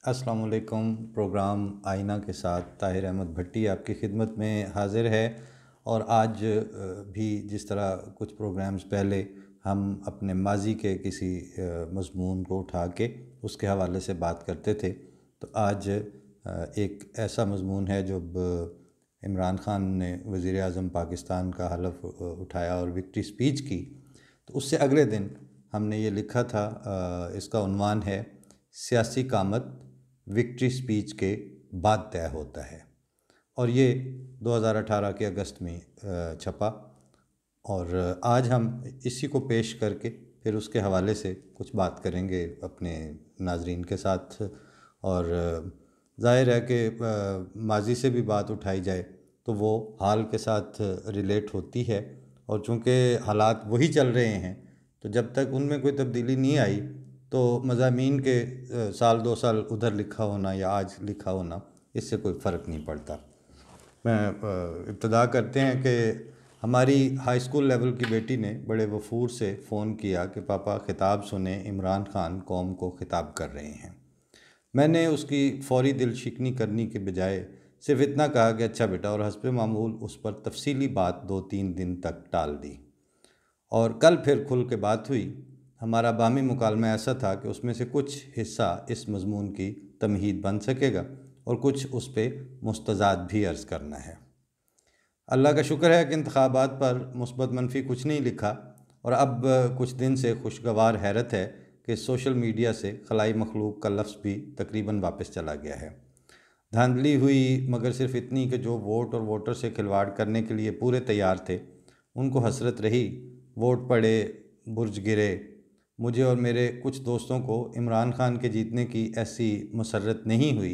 अस्सलाम वालेकुम। प्रोग्राम आईना के साथ ताहिर अहमद भट्टी आपकी खिदमत में हाज़िर है। और आज भी जिस तरह कुछ प्रोग्राम्स पहले हम अपने माजी के किसी मज़मून को उठा के उसके हवाले से बात करते थे, तो आज एक ऐसा मज़मून है जो इमरान ख़ान ने वज़ीर आज़म पाकिस्तान का हलफ उठाया और विक्ट्री स्पीच की, तो उससे अगले दिन हमने ये लिखा था। इसका उन्वान है सियासी कामत विक्ट्री स्पीच के बाद तय होता है, और ये 2018 के अगस्त में छपा। और आज हम इसी को पेश करके फिर उसके हवाले से कुछ बात करेंगे अपने नाजरीन के साथ। और ज़ाहिर है कि माजी से भी बात उठाई जाए तो वो हाल के साथ रिलेट होती है, और चूँकि हालात वही चल रहे हैं तो जब तक उनमें कोई तब्दीली नहीं आई तो मज़ामीन के साल 2 साल उधर लिखा होना या आज लिखा होना, इससे कोई फ़र्क नहीं पड़ता। मैं इब्तदा करते हैं कि हमारी हाई स्कूल लेवल की बेटी ने बड़े वफूर से फ़ोन किया कि पापा खिताब सुने, इमरान ख़ान कौम को खिताब कर रहे हैं। मैंने उसकी फ़ौरी दिल शिकनी करने के बजाय सिर्फ इतना कहा कि अच्छा बेटा, और हस्ब मामूल उस पर तफसीली बात 2-3 दिन तक टाल दी। और कल फिर खुल के बात हुई। हमारा बामी मुकालमा ऐसा था कि उसमें से कुछ हिस्सा इस मज़मून की तमहीद बन सकेगा और कुछ उस पर मुस्तज़ाद भी अर्ज़ करना है। अल्लाह का शुक्र है कि इंतखाबात पर मुस्बत मनफी कुछ नहीं लिखा, और अब कुछ दिन से खुशगवार हैरत है कि सोशल मीडिया से खलाई मखलूक का लफ्ज़ भी तकरीबन वापस चला गया है। धांधली हुई मगर सिर्फ इतनी कि जो वोट और वोटर से खिलवाड़ करने के लिए पूरे तैयार थे उनको हसरत रही, वोट पड़े, बुर्ज गिरे। मुझे और मेरे कुछ दोस्तों को इमरान ख़ान के जीतने की ऐसी मसरत नहीं हुई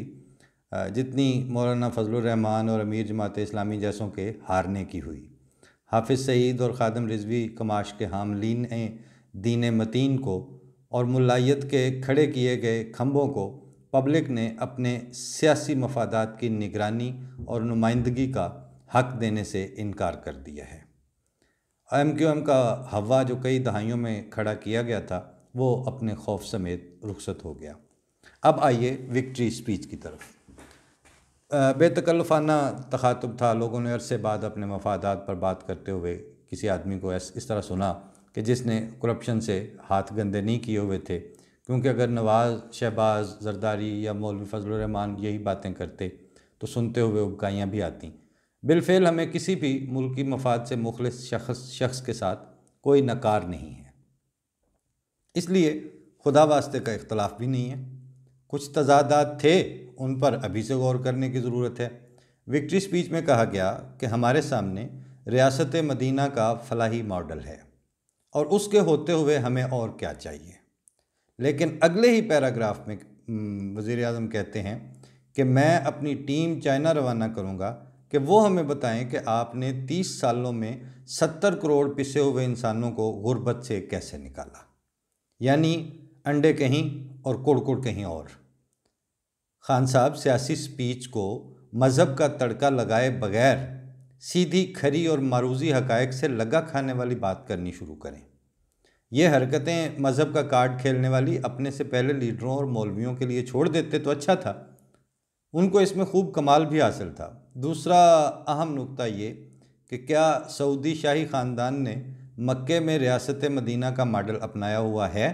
जितनी मौलाना फजलुर रहमान और अमीर जमात इस्लामी जैसों के हारने की हुई। हाफिज़ सईद और ख़ादम रिजवी कमाश के हामलीन दीन मतीन को और मुल्लायत के खड़े किए गए खंभों को पब्लिक ने अपने सियासी मफादात की निगरानी और नुमाइंदगी का हक देने से इनकार कर दिया है। MQM का हवा जो कई दहाइयों में खड़ा किया गया था वो अपने खौफ समेत रुखसत हो गया। अब आइए विक्ट्री स्पीच की तरफ। बेतकल्लुफ़ाना तखातुब था। लोगों ने अरसे बाद अपने मफादात पर बात करते हुए किसी आदमी को इस तरह सुना कि जिसने करप्शन से हाथ गंदे नहीं किए हुए थे, क्योंकि अगर नवाज़, शहबाज, जरदारी या मौलवी फजलुर रहमान यही बातें करते तो सुनते हुए उबकाइयाँ भी आती। बिलफ़ेल हमें किसी भी मुल्की मफाद से मुखलिस शख्स के साथ कोई नकार नहीं है, इसलिए खुदा वास्ते का इख्तलाफ भी नहीं है। कुछ तजादात थे, उन पर अभी से गौर करने की ज़रूरत है। विक्ट्री स्पीच में कहा गया कि हमारे सामने रियासत मदीना का फलाही मॉडल है और उसके होते हुए हमें और क्या चाहिए। लेकिन अगले ही पैराग्राफ में वज़ीर आज़म कहते हैं कि मैं अपनी टीम चाइना रवाना करूँगा कि वो हमें बताएं कि आपने 30 सालों में 70 करोड़ पिसे हुए इंसानों को गुर्बत से कैसे निकाला। यानी अंडे कहीं और कुड़कुड़ कहीं और। खान साहब सियासी स्पीच को मज़हब का तड़का लगाए बगैर सीधी खरी और मारूजी हकायक से लगा खाने वाली बात करनी शुरू करें। ये हरकतें मज़हब का कार्ड खेलने वाली अपने से पहले लीडरों और मौलवियों के लिए छोड़ देते तो अच्छा था, उनको इसमें खूब कमाल भी हासिल था। दूसरा अहम नुक्ता ये कि क्या सऊदी शाही ख़ानदान ने मक्के में रियासत मदीना का मॉडल अपनाया हुआ है?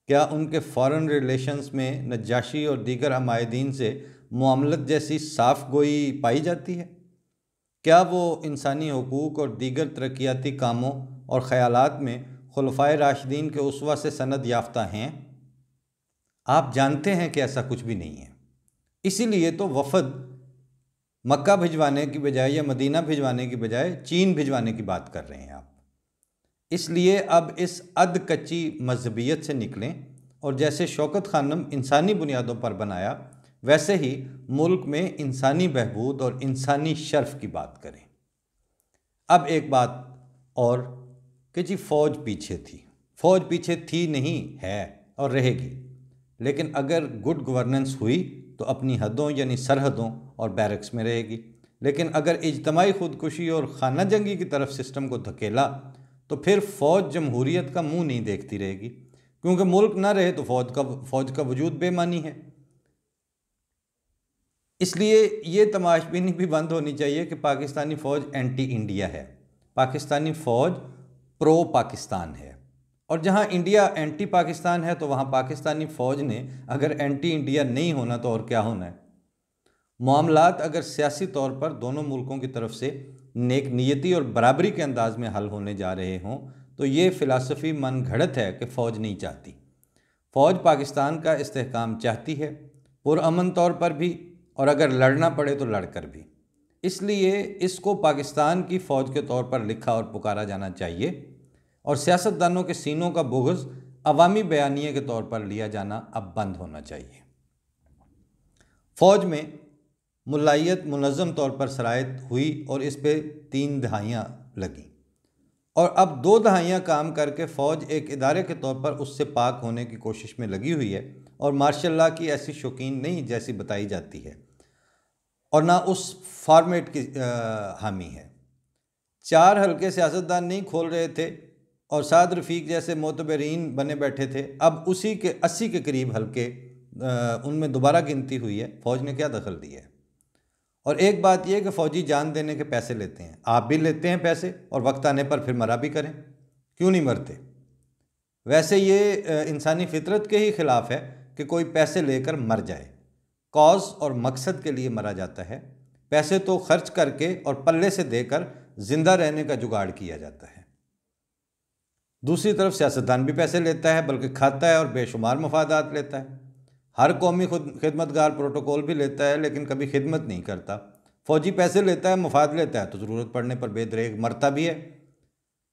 क्या उनके फ़ॉरेन रिलेशंस में नज्जाशी और दीगर अमायदीन से मुआमलत जैसी साफ़ गोई पाई जाती है? क्या वो इंसानी हकूक़ और दीगर तरक्याती कामों और ख़यालात में खुलफ़ाए राशिदीन के उसवा से सनद याफ्ता हैं? आप जानते हैं कि ऐसा कुछ भी नहीं है। इसीलिए तो वफ़द मक्का भिजवाने की बजाय या मदीना भिजवाने की बजाय चीन भिजवाने की बात कर रहे हैं आप। इसलिए अब इस अध कच्ची मजहबियत से निकलें और जैसे शौकत खानम इंसानी बुनियादों पर बनाया वैसे ही मुल्क में इंसानी बहबूद और इंसानी शर्फ की बात करें। अब एक बात और कि जी फ़ौज पीछे थी। फ़ौज पीछे थी नहीं, है और रहेगी, लेकिन अगर गुड गवर्नेंस हुई तो अपनी हदों यानी सरहदों और बैरक्स में रहेगी। लेकिन अगर इज्तमाही खुदकुशी और खाना जंगी की तरफ सिस्टम को धकेला तो फिर फ़ौज जमहूरियत का मुंह नहीं देखती रहेगी, क्योंकि मुल्क ना रहे तो फ़ौज का वजूद बेमानी है। इसलिए ये तमाशबीनी भी बंद होनी चाहिए कि पाकिस्तानी फ़ौज एंटी इंडिया है। पाकिस्तानी फ़ौज प्रो पाकिस्तान है, और जहाँ इंडिया एंटी पाकिस्तान है तो वहाँ पाकिस्तानी फ़ौज ने अगर एंटी इंडिया नहीं होना तो और क्या होना है। मामलात अगर सियासी तौर पर दोनों मुल्कों की तरफ से नेक नियति और बराबरी के अंदाज में हल होने जा रहे हों तो ये फ़िलासफ़ी मन घड़त है कि फ़ौज नहीं चाहती। फ़ौज पाकिस्तान का इस्तेहकाम चाहती है, पुरअमन तौर पर भी, और अगर लड़ना पड़े तो लड़कर भी। इसलिए इसको पाकिस्तान की फ़ौज के तौर पर लिखा और पुकारा जाना चाहिए, और सियासतदानों के सीनों का बुग़्ज़ अवामी बयानिए के तौर पर लिया जाना अब बंद होना चाहिए। फ़ौज में मुलायत मुनज़्ज़म तौर पर सरायत हुई और इस पे 3 दहाइयाँ लगी, और अब 2 दहाइयाँ काम करके फ़ौज एक इदारे के तौर पर उससे पाक होने की कोशिश में लगी हुई है, और मार्शल लॉ की ऐसी शौकीन नहीं जैसी बताई जाती है, और ना उस फॉर्मेट की हामी है। 4 हल्के सियासतदान नहीं खोल रहे थे और साद रफ़ीक जैसे मोतबरीन बने बैठे थे, अब उसी के 80 के करीब हल्के उनमें दोबारा गिनती हुई है। फ़ौज ने क्या दखल दिया है? और एक बात यह कि फ़ौजी जान देने के पैसे लेते हैं, आप भी लेते हैं पैसे, और वक्त आने पर फिर मरा भी करें, क्यों नहीं मरते? वैसे ये इंसानी फितरत के ही ख़िलाफ़ है कि कोई पैसे लेकर मर जाए। कॉज और मकसद के लिए मरा जाता है, पैसे तो खर्च करके और पल्ले से देकर ज़िंदा रहने का जुगाड़ किया जाता है। दूसरी तरफ सियासतदान भी पैसे लेता है, बल्कि खाता है और बेशुमार मफादात लेता है। हर कौमी खिदमतगार प्रोटोकॉल भी लेता है लेकिन कभी खिदमत नहीं करता। फ़ौजी पैसे लेता है, मफाद लेता है, तो ज़रूरत पड़ने पर बेदरेग मरता भी है।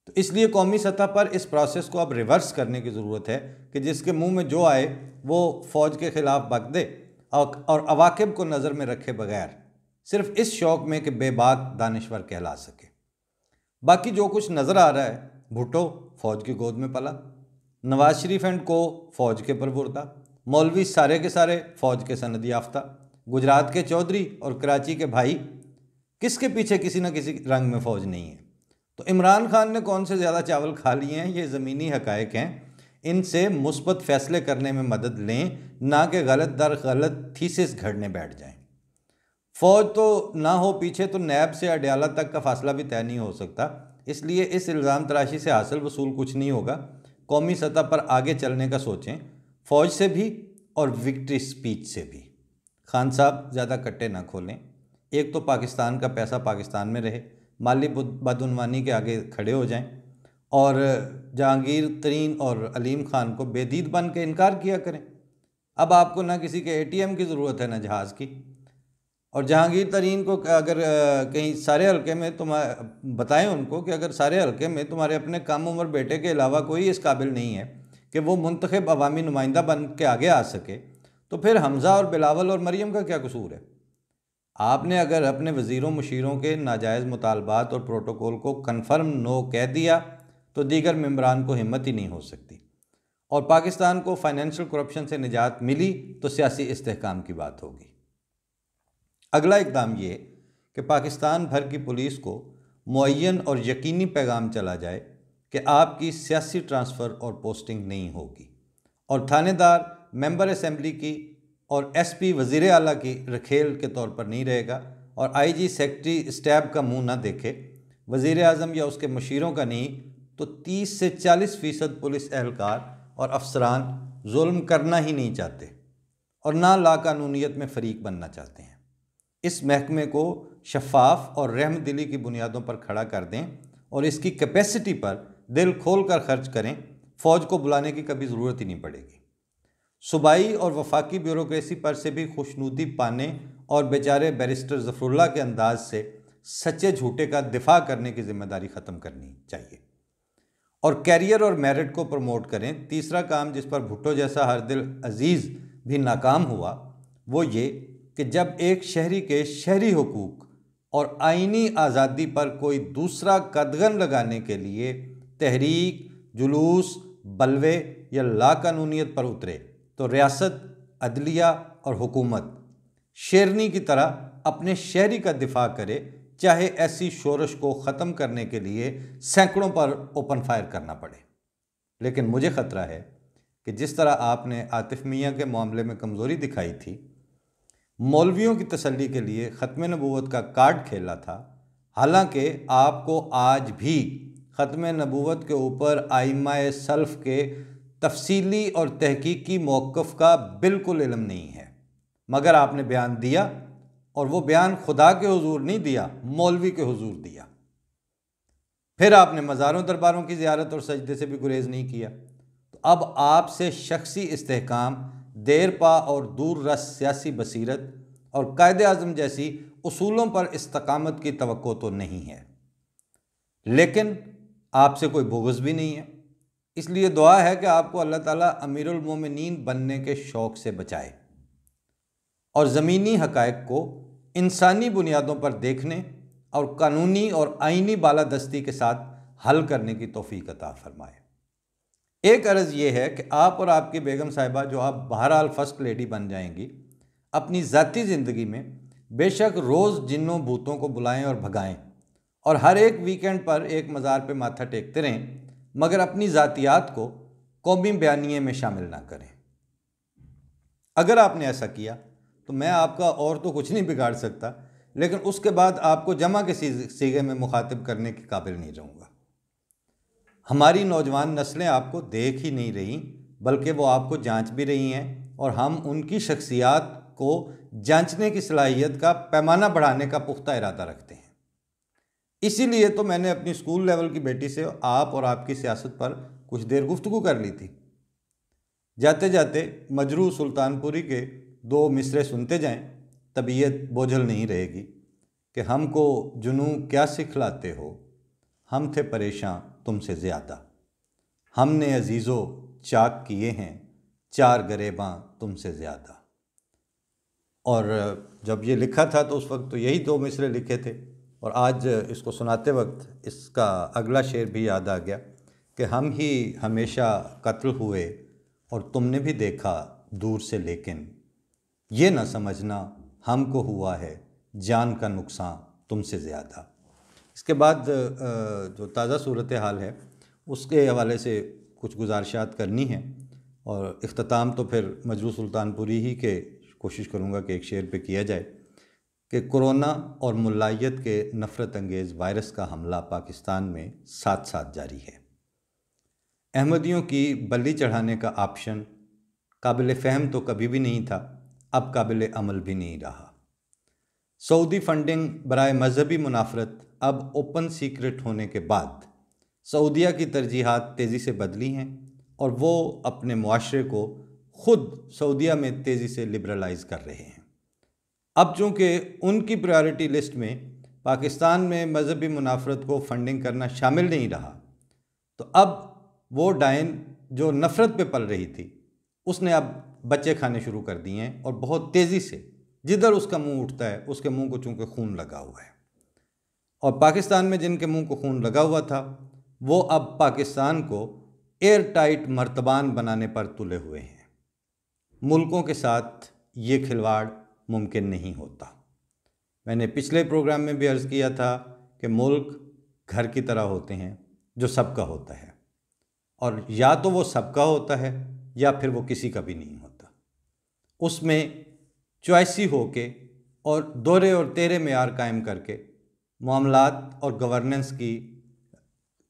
तो इसलिए कौमी सतह पर इस प्रोसेस को अब रिवर्स करने की ज़रूरत है कि जिसके मुंह में जो आए वो फ़ौज के ख़िलाफ़ बक दे, और अवाक़िब को नज़र में रखे बगैर सिर्फ इस शौक़ में कि बेबाक दानिश्वर कहला सके। बाकी जो कुछ नज़र आ रहा है, भुट्टो फ़ौज की गोद में पला, नवाज शरीफ एंड को फ़ौज के परवुर्दा, मौलवी सारे के सारे फ़ौज के सनद याफ्ता, गुजरात के चौधरी और कराची के भाई, किसके पीछे किसी न किसी रंग में फ़ौज नहीं है। तो इमरान खान ने कौन से ज़्यादा चावल खा लिए हैं, ये ज़मीनी हक़ाइक़ हैं। इनसे मुस्बत फ़ैसले करने में मदद लें, ना कि गलत दर गलत थीसिस घड़ने बैठ जाएं। फ़ौज तो ना हो पीछे तो नैब से अडयाला तक का फासला भी तय नहीं हो सकता। इसलिए इस इल्ज़ाम तराशी से हासिल वसूल कुछ नहीं होगा। कौमी सतह पर आगे चलने का सोचें, फ़ौज से भी और विक्ट्री स्पीच से भी। खान साहब ज़्यादा कट्टे ना खोलें। एक तो पाकिस्तान का पैसा पाकिस्तान में रहे, माली बदउनवानी के आगे खड़े हो जाएं, और जहांगीर तरीन और अलीम खान को बेदीद बन के इनकार किया करें। अब आपको ना किसी के ATM की ज़रूरत है, ना जहाज़ की। और जहांगीर तरीन को अगर कहीं सारे हल्के में तुम बताएं उनको कि अगर सारे हल्के में तुम्हारे अपने कम उम्र बेटे के अलावा कोई इस काबिल नहीं है कि वो मुंतखब अवामी नुमाइंदा बन के आगे आ सके, तो फिर हमज़ा और बिलावल और मरियम का क्या कसूर है? आपने अगर अपने वज़ीरों मुशीरों के नाजायज़ मुतालबात और प्रोटोकॉल को कन्फर्म नो कह दिया तो दीगर मेंबरान को हिम्मत ही नहीं हो सकती, और पाकिस्तान को फाइनेंशियल करप्शन से निजात मिली तो सियासी इस्तेहकाम की बात होगी। अगला इकदाम ये कि पाकिस्तान भर की पुलिस को मुअय्यन और यकीनी पैगाम चला जाए कि आपकी सियासी ट्रांसफ़र और पोस्टिंग नहीं होगी, और थानेदार मेंबर असेंबली की और SP वज़ीर आला की रखेल के तौर पर नहीं रहेगा, और IG सेक्रेटरी स्टैब का मुंह ना देखे, वज़ीर आज़म या उसके मशीरों का नहीं, तो 30 से 40% पुलिस एहलकार और अफसरान जुल्म करना ही नहीं चाहते और ना लाकानूनियत में फ़रीक बनना चाहते हैं। इस महकमे को शफाफ और रहमदिली की बुनियादों पर खड़ा कर दें और इसकी कैपेसिटी पर दिल खोल कर खर्च करें। फ़ौज को बुलाने की कभी ज़रूरत ही नहीं पड़ेगी। सूबाई और वफाकी ब्यूरोक्रेसी पर से भी खुशनुदी पाने और बेचारे बैरिस्टर ज़फ़रुल्लाह के अंदाज से सच्चे झूठे का दिफा करने की जिम्मेदारी ख़त्म करनी चाहिए, और कैरियर और मेरिट को प्रमोट करें। तीसरा काम जिस पर भुट्टो जैसा हर दिल अजीज़ भी नाकाम हुआ वो ये कि जब एक शहरी के शहरी हुकूक और आइनी आज़ादी पर कोई दूसरा कदगन लगाने के लिए तहरीक, जुलूस, बलवे या लाकानूनियत पर उतरे तो रियासत, अदलिया और हुकूमत शेरनी की तरह अपने शहरी का दिफा करे, चाहे ऐसी शोरश को ख़त्म करने के लिए सैकड़ों पर ओपन फायर करना पड़े। लेकिन मुझे ख़तरा है कि जिस तरह आपने आतिफ़ मियाँ के मामले में कमज़ोरी दिखाई थी, मौलवियों की तसल्ली के लिए ख़त्म नबूवत का कार्ड खेला था। हालांकि आपको आज भी ख़त्म नबूवत के ऊपर आइम्माए सल्फ़ के तफसीली और तहकीकी मौक़िफ़ का बिल्कुल इल्म नहीं है, मगर आपने बयान दिया, और वो बयान खुदा के हुजूर नहीं दिया, मौलवी के हुजूर दिया। फिर आपने मज़ारों दरबारों की ज़ियारत और सजदे से भी गुरेज़ नहीं किया। तो अब आपसे शख्सी इस्तेहकाम, देर पा और दूर रस सियासी बसीरत और कायदे आज़म जैसी उसूलों पर इस्तकामत की तवक्को तो नहीं है, लेकिन आपसे कोई बुग़्ज़ भी नहीं है। इसलिए दुआ है कि आपको अल्लाह ताला अमीरुल मोमिनीन बनने के शौक़ से बचाए और ज़मीनी हक़ाइक़ को इंसानी बुनियादों पर देखने और कानूनी और आइनी बालादस्ती के साथ हल करने की तौफ़ीक़ अता फ़रमाए। एक अर्ज़ ये है कि आप और आपकी बेगम साहिबा, जो आप बहरहाल फ़र्स्ट लेडी बन जाएंगी, अपनी ज़ाती ज़िंदगी में बेशक रोज़ जिन्नों भूतों को बुलाएं और भगाएं और हर एक वीकेंड पर एक मज़ार पे माथा टेकते रहें, मगर अपनी ज़ातियात को कौमी बयानिए में शामिल ना करें। अगर आपने ऐसा किया तो मैं आपका और तो कुछ नहीं बिगाड़ सकता, लेकिन उसके बाद आपको जमा के सीगे में मुखातिब करने के काबिल नहीं रहूँगा। हमारी नौजवान नस्लें आपको देख ही नहीं रही, बल्कि वो आपको जांच भी रही हैं, और हम उनकी शख्सियात को जांचने की सलाहियत का पैमाना बढ़ाने का पुख्ता इरादा रखते हैं। इसीलिए तो मैंने अपनी स्कूल लेवल की बेटी से आप और आपकी सियासत पर कुछ देर गुफ्तगू कर ली थी। जाते जाते मजरू सुल्तानपुरी के 2 मिसरे सुनते जाएं, तबीयत बोझल नहीं रहेगी कि हमको जुनू क्या सिखलाते हो, हम थे परेशान तुमसे ज़्यादा, हमने अजीज़ो चाक किए हैं 4 गरेबां तुमसे ज़्यादा। और जब ये लिखा था तो उस वक्त तो यही 2 मिसरे लिखे थे, और आज इसको सुनाते वक्त इसका अगला शेर भी याद आ गया कि हम ही हमेशा कत्ल हुए और तुमने भी देखा दूर से, लेकिन ये ना समझना हमको हुआ है जान का नुकसान तुमसे ज़्यादा। इसके बाद जो ताज़ा सूरत हाल है उसके हवाले से कुछ गुजारिशात करनी है, और इख्तिताम तो फिर मजरू सुल्तानपुरी ही के कोशिश करूँगा कि एक शेर पे किया जाए कि कोरोना और मुल्लायत के नफ़रत अंगेज़ वायरस का हमला पाकिस्तान में साथ साथ जारी है। अहमदियों की बलि चढ़ाने का ऑप्शन काबिल फ़हम तो कभी भी नहीं था, अब काबिल अमल भी नहीं रहा। सऊदी फंडिंग बराए मजहबी मुनाफरत अब ओपन सीक्रेट होने के बाद सऊदिया की तरजीहात तेज़ी से बदली हैं, और वो अपने मुआशरे को ख़ुद सऊदिया में तेज़ी से लिबरलाइज़ कर रहे हैं। अब चूँकि उनकी प्रायोरिटी लिस्ट में पाकिस्तान में मजहबी मुनाफरत को फंडिंग करना शामिल नहीं रहा, तो अब वो डायन जो नफ़रत पे पल रही थी उसने अब बच्चे खाने शुरू कर दिए हैं, और बहुत तेज़ी से जिधर उसका मुंह उठता है उसके मुंह को चूँकि खून लगा हुआ है, और पाकिस्तान में जिनके मुंह को खून लगा हुआ था वो अब पाकिस्तान को एयर टाइट मर्तबान बनाने पर तुले हुए हैं। मुल्कों के साथ ये खिलवाड़ मुमकिन नहीं होता। मैंने पिछले प्रोग्राम में भी अर्ज़ किया था कि मुल्क घर की तरह होते हैं जो सबका होता है, और या तो वो सबका होता है या फिर वो किसी का भी नहीं होता। उसमें चॉइसी होके और दोहरे और तेरे मेयार कायम करके मामलात और गवर्नेंस की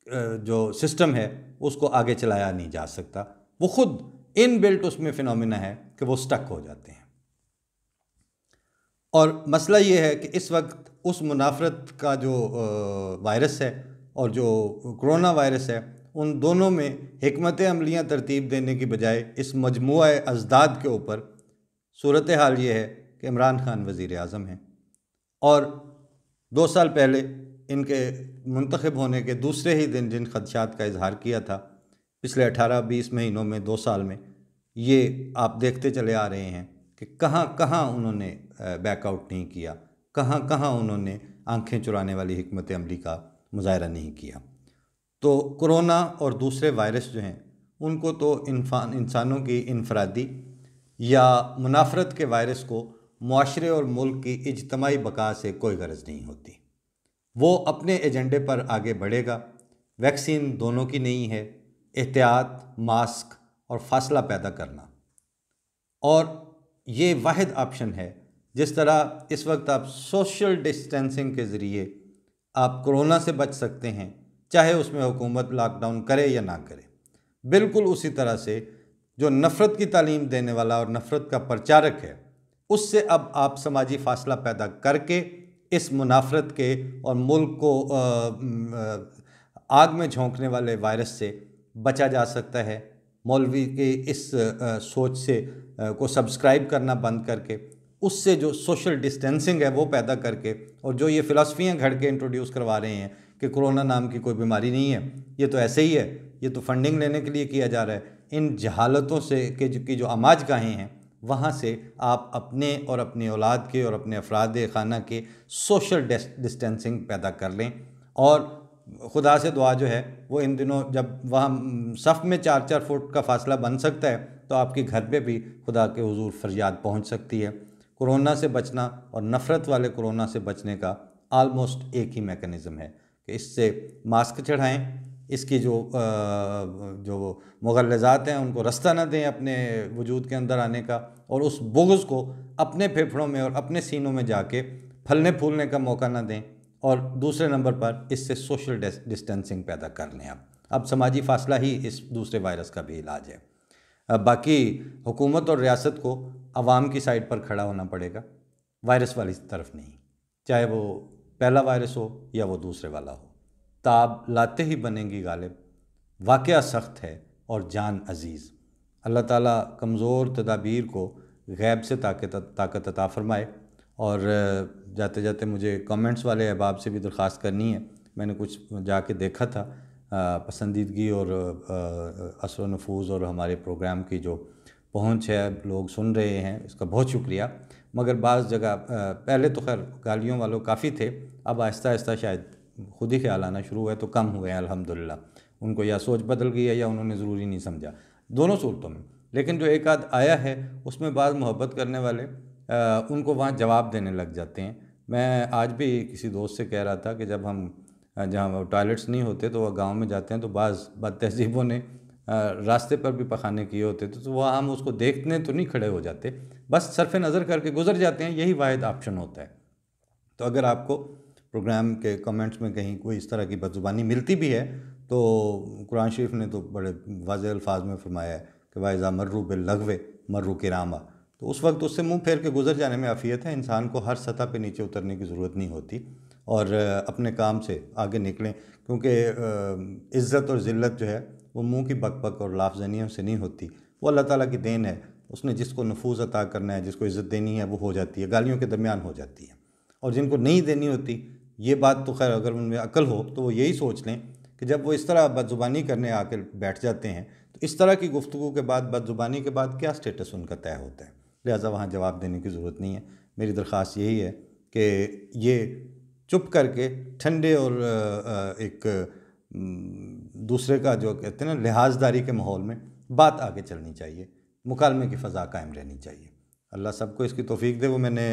जो सिस्टम है उसको आगे चलाया नहीं जा सकता। वो खुद इन बिल्ट उसमें फिनोमिना है कि वो स्टक हो जाते हैं। और मसला ये है कि इस वक्त उस मुनाफरत का जो वायरस है और जो कोरोना वायरस है, उन दोनों में हिकमत अमलियाँ तरतीब देने की बजाय इस मजमुआ अजदाद के ऊपर सूरत हाल ये है कि इमरान खान वज़ीर आज़म हैं, और 2 साल पहले इनके मुंतखब होने के दूसरे ही दिन जिन खदशात का इजहार किया था, पिछले 18-20 महीनों में 2 साल में ये आप देखते चले आ रहे हैं कि कहाँ कहाँ उन्होंने बैकआउट नहीं किया, कहाँ कहाँ उन्होंने आंखें चुराने वाली हिकमत अमली का मुजाहरा नहीं किया। तो कोरोना और दूसरे वायरस जो हैं उनको तो इंसानों की इनफरादी या मुनाफरत के वायरस को मुआशरे और मुल्क की इज्तमाई बका से कोई गरज नहीं होती। वो अपने एजेंडे पर आगे बढ़ेगा। वैक्सीन दोनों की नहीं है, एहतियात, मास्क और फासला पैदा करना, और ये वाहिद ऑप्शन है जिस तरह इस वक्त आप सोशल डिस्टेंसिंग के ज़रिए आप कोरोना से बच सकते हैं, चाहे उसमें हुकूमत लॉकडाउन करे या ना करे, बिल्कुल उसी तरह से जो नफ़रत की तालीम देने वाला और नफ़रत का प्रचारक है, उससे अब आप समाजी फासला पैदा करके इस मुनाफरत के और मुल्क को आग में झोंकने वाले वायरस से बचा जा सकता है। मौलवी के इस सोच से को सब्सक्राइब करना बंद करके, उससे जो सोशल डिस्टेंसिंग है वो पैदा करके, और जो ये फ़िलासफ़ियाँ घड़ के इंट्रोड्यूस करवा रहे हैं कि कोरोना नाम की कोई बीमारी नहीं है, ये तो ऐसे ही है, ये तो फंडिंग लेने के लिए किया जा रहा है। इन जहालतों से की जो आमाज गाहें हैं, वहाँ से आप अपने और अपनी औलाद के और अपने अफराद खाना के सोशल डिस्टेंसिंग पैदा कर लें। और खुदा से दुआ जो है वो इन दिनों जब वहाँ सफ़ में 4-4 फुट का फ़ासला बन सकता है, तो आपके घर पे भी खुदा के हुजूर फरियाद पहुँच सकती है। कोरोना से बचना और नफ़रत वाले कोरोना से बचने का आलमोस्ट एक ही मैकेनिज़्म है कि इससे मास्क चढ़ाएं, इसकी जो मुग़ल्लज़ात हैं उनको रास्ता ना दें अपने वजूद के अंदर आने का, और उस बुग़्ज़ को अपने फेफड़ों में और अपने सीनों में जाके फलने फूलने का मौका ना दें। और दूसरे नंबर पर इससे सोशल डिस्टेंसिंग पैदा कर लें। अब समाजी फासला ही इस दूसरे वायरस का भी इलाज है। अब बाकी हुकूमत और रियासत को आवाम की साइड पर खड़ा होना पड़ेगा, वायरस वाली तरफ नहीं, चाहे वो पहला वायरस हो या वो दूसरे वाला हो। ताब लाते ही बनेंगी गालिब, वाक़या सख्त है और जान अजीज़। अल्लाह ताला कमज़ोर तदाबीर को गैब से ताकत अता फ़रमाए। और जाते जाते मुझे कमेंट्स वाले अहबाब से भी दरख्वास्त करनी है। मैंने कुछ जाके देखा था, पसंदीदगी और असर व नफूज़ और हमारे प्रोग्राम की जो पहुंच है, लोग सुन रहे हैं, इसका बहुत शुक्रिया। मगर बाज़ जगह पहले तो खैर गालियों वालों काफ़ी थे, अब आहिस्ता आहिस्ता शायद खुद ही ख्याल आना शुरू हुआ है, तो कम हुए हैं अल्हम्दुलिल्लाह। उनको या सोच बदल गई है या उन्होंने ज़रूरी नहीं समझा, दोनों सूरतों में। लेकिन जो एक आध आया है उसमें बाज़ मोहब्बत करने वाले उनको वहाँ जवाब देने लग जाते हैं। मैं आज भी किसी दोस्त से कह रहा था कि जब हम जहाँ टॉयलेट्स नहीं होते तो वह गांव में जाते हैं, तो बाज़ बदतहज़ीबों ने रास्ते पर भी पखाने किए होते थे, तो वह हम उसको देखने तो नहीं खड़े हो जाते, बस सरफ़ नज़र करके गुज़र जाते हैं, यही वाहिद ऑप्शन होता है। तो अगर आपको प्रोग्राम के कमेंट्स में कहीं कोई इस तरह की बदज़ुबानी मिलती भी है, तो कुरान शरीफ ने तो बड़े वाज़ेह अल्फाज में फरमाया है कि वाइज़ा मर्रू बिल्लग़्व मर्रू किरामा, तो उस वक्त उससे मुंह फेर के गुजर जाने में आफ़ियत है। इंसान को हर सतह पे नीचे उतरने की ज़रूरत नहीं होती, और अपने काम से आगे निकलें, क्योंकि इज़्ज़त और ज़िल्लत जो है वो मुंह की बक और लाफजनियों से नहीं होती, वो अल्लाह ताला की देन है। उसने जिसको नफूज़ अता करना है, जिसको इज़्ज़त देनी है, वो हो जाती है, गालियों के दरमियान हो जाती है। और जिनको नहीं देनी होती, ये बात तो खैर अगर उनमें अक्ल हो तो वो यही सोच लें कि जब वो इस तरह बदज़ुबानी करने आकर बैठ जाते हैं, तो इस तरह की गुफ्तगू के बाद, बदज़ुबानी के बाद क्या स्टेटस उनका तय होता है। लिहाजा वहाँ जवाब देने की ज़रूरत नहीं है। मेरी दरख्वास्त यही है कि ये चुप करके ठंडे और एक दूसरे का जो कहते हैं ना लिहाजदारी के माहौल में बात आगे चलनी चाहिए, मुकालमे की फ़ज़ा कायम रहनी चाहिए। अल्लाह सबको इसकी तौफ़ीक दे। वो मैंने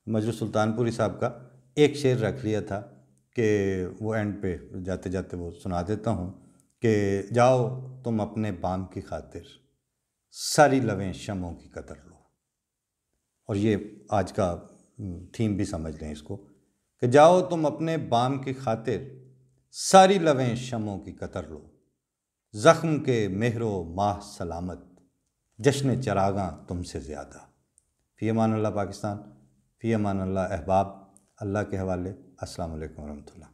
मजरू सुल्तानपुरी साहब का एक शेर रख लिया था कि वो एंड पे जाते जाते वो सुना देता हूँ कि जाओ तुम अपने बाम की खातिर, सारी लवें शमों की कदर लो। और ये आज का थीम भी समझ लें इसको कि जाओ तुम अपने बाम की खातिर, सारी लवें शमों की कतर लो। ज़ख्म के मेहरो माह सलामत, जश्न चरागां तुमसे ज़्यादा। फ़ी अमान अल्लाह पाकिस्तान, फ़ी अमान अल्लाह अहबाब। अल्लाह के हवाले। अस्सलामु अलैकुम वरहमतुल्लाह।